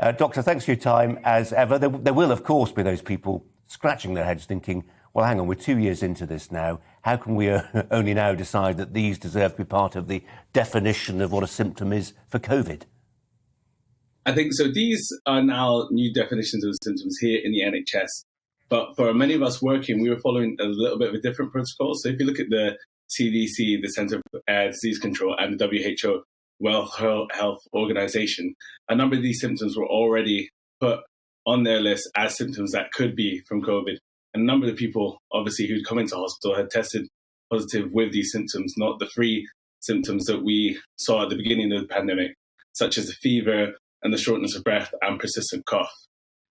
Doctor, thanks for your time as ever. There will, of course, be those people scratching their heads thinking, well, hang on, we're 2 years into this now. How can we only now decide that these deserve to be part of the definition of what a symptom is for COVID? I think so. These are now new definitions of symptoms here in the NHS. But for many of us working, we were following a little bit of a different protocol. So if you look at the CDC, the Centre for Disease Control, and the WHO, World Health Organization, a number of these symptoms were already put on their list as symptoms that could be from COVID. And a number of the people, obviously, who'd come into hospital had tested positive with these symptoms, not the three symptoms that we saw at the beginning of the pandemic, such as the fever and the shortness of breath and persistent cough.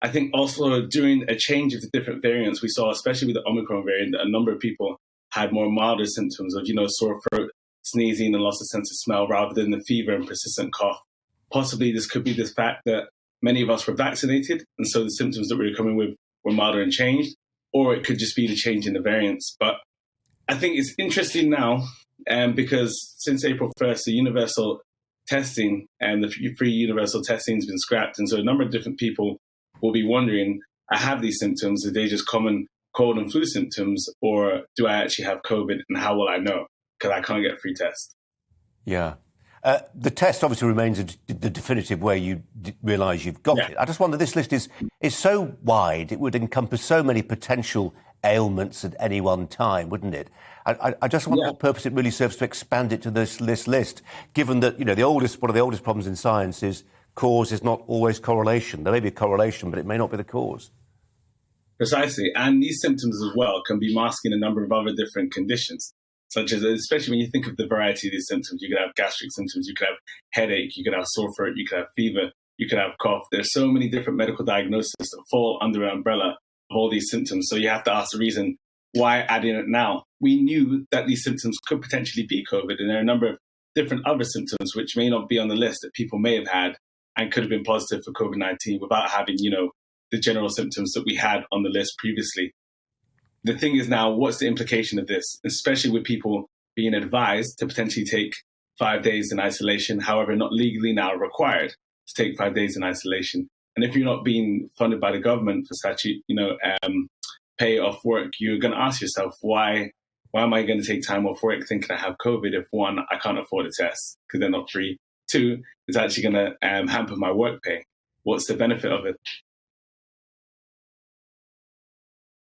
I think also during a change of the different variants, we saw, especially with the Omicron variant, that a number of people had more milder symptoms of, sore throat, sneezing and loss of sense of smell rather than the fever and persistent cough. Possibly this could be the fact that many of us were vaccinated, and so the symptoms that we were coming with were milder and changed, or it could just be the change in the variants. But I think it's interesting now because since April 1st, the universal testing and the free universal testing has been scrapped. And so a number of different people will be wondering, I have these symptoms, are they just common cold and flu symptoms, or do I actually have COVID, and how will I know? Because I can't get a free test. Yeah. The test obviously remains the definitive way you realise you've got it. I just wonder, this list is so wide, it would encompass so many potential ailments at any one time, wouldn't it? I just wonder what purpose it really serves to expand it to this list, given that, one of the oldest problems in science is cause is not always correlation. There may be a correlation, but it may not be the cause. Precisely. And these symptoms as well can be masking a number of other different conditions, such as, especially when you think of the variety of these symptoms, you could have gastric symptoms, you could have headache, you could have sore throat, you could have fever, you could have cough. There's so many different medical diagnoses that fall under an umbrella of all these symptoms. So you have to ask the reason, why add in it now? We knew that these symptoms could potentially be COVID, and there are a number of different other symptoms which may not be on the list that people may have had and could have been positive for COVID-19 without having, the general symptoms that we had on the list previously. The thing is now, what's the implication of this, especially with people being advised to potentially take 5 days in isolation, however, not legally now required to take 5 days in isolation. And if you're not being funded by the government for statute, pay off work, you're going to ask yourself, why am I going to take time off work thinking I have COVID if, one, I can't afford a test because they're not free, two, it's actually going to hamper my work pay. What's the benefit of it?